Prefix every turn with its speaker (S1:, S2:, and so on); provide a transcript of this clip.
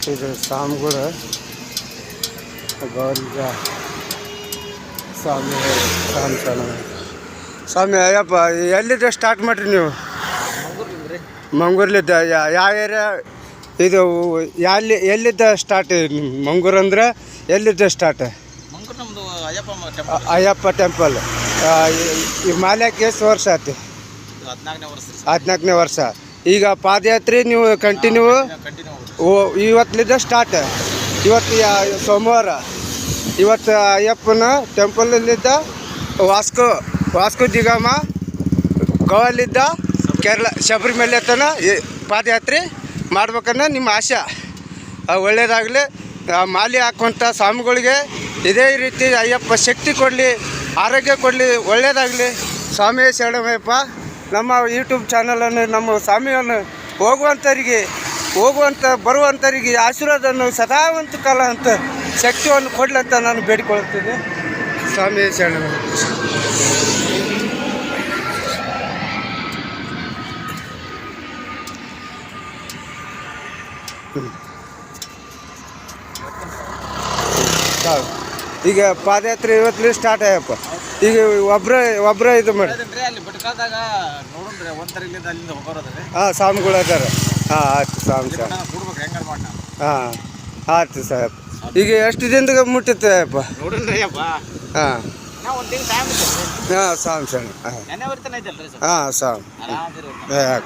S1: ಇದು ಸ್ವಾಮಿಗಳು ಗೌರಿಗ ಸ್ವಾಮಿ ಸ್ವಾಮಿ ಸ್ವಾಮಿ ಅಯ್ಯಪ್ಪ ಎಲ್ಲಿದ್ದ ಸ್ಟಾರ್ಟ್ ಮಾಡಿರಿ ನೀವು? ಮಂಗೂರ್ಲಿದ್ದ ಯಾವ ಏರಿಯಾ ಇದು? ಎಲ್ಲಿದ್ದ ಸ್ಟಾರ್ಟ್ ಮಂಗೂರು ಅಂದ್ರೆ ಎಲ್ಲಿದ್ದ ಸ್ಟಾರ್ಟ್? ಅಯ್ಯಪ್ಪ ಟೆಂಪಲ್. ಈ ಮಾಲ್ಯಕ್ಕೆ ಎಷ್ಟು ವರ್ಷ ಆಯ್ತು? 14ನೇ ವರ್ಷ. ಈಗ ಪಾದಯಾತ್ರೆ ನೀವು ಕಂಟಿನ್ಯೂ ಇವತ್ತಲಿದ್ದ ಸ್ಟಾರ್ಟ್. ಇವತ್ತು ಸೋಮವಾರ. ಇವತ್ತು ಅಯ್ಯಪ್ಪನ ಟೆಂಪಲಲ್ಲಿದ್ದ ವಾಸ್ಕೋ ಜಿಗಾಮ ಗೋವಲ್ಲಿದ್ದ ಕೇರಳ ಶಬರಿಮಲೆ ತನ ಪಾದಯಾತ್ರೆ ಮಾಡ್ಬೇಕನ್ನ ನಿಮ್ಮ ಆಸೆ. ಒಳ್ಳೆಯದಾಗಲಿ. ಮಾಲೆ ಹಾಕುವಂಥ ಸ್ವಾಮಿಗಳಿಗೆ ಇದೇ ರೀತಿ ಅಯ್ಯಪ್ಪ ಶಕ್ತಿ ಕೊಡಲಿ, ಆರೋಗ್ಯ ಕೊಡಲಿ, ಒಳ್ಳೆಯದಾಗಲಿ. ಸ್ವಾಮಿ ಶರಣಮಯ್ಯಪ್ಪ. ನಮ್ಮ ಯೂಟ್ಯೂಬ್ ಚಾನಲನ್ನು ನಮ್ಮ ಸ್ವಾಮಿಯನ್ನು ಬರುವಂಥವರಿಗೆ ಆಶೀರ್ವಾದವನ್ನು ಸದಾವಂತ ಕಾಲ ಅಂತ ಶಕ್ತಿಯನ್ನು ಕೊಡಲಂತ ನಾನು ಬೇಡಿಕೊಳ್ಳುತ್ತೇನೆ. ಸ್ವಾಮಿ ಶರಣಮಯ್ಯಪ್ಪ. ಈಗ ಪಾದಯಾತ್ರೆ ಇವತ್ತು ಸ್ಟಾರ್ಟ್ ಆಯಪ್ಪ. ಈಗ ಒಬ್ಬರೇ ಇದು ಮಾಡಿ ಹಾಂ ಸ್ವಾಮಿಗಳು ಅದಾರ. ಹಾಂ ಆಯ್ತು ಸ್ವಾಮಿ ಸರ್. ಹಾಂ ಆಯ್ತು ಸಾಹೇಬ್. ಈಗ ಎಷ್ಟು ದಿನದಾಗ ಮುಟ್ಟುತ್ತೆ ಅಪ್ಪ? ಹಾಂ ಹಾಂ ಸ್ವಾಮಿ ಸರ್. ಹಾಂ ಸ್ವಾಮಿ. ಹಾಂ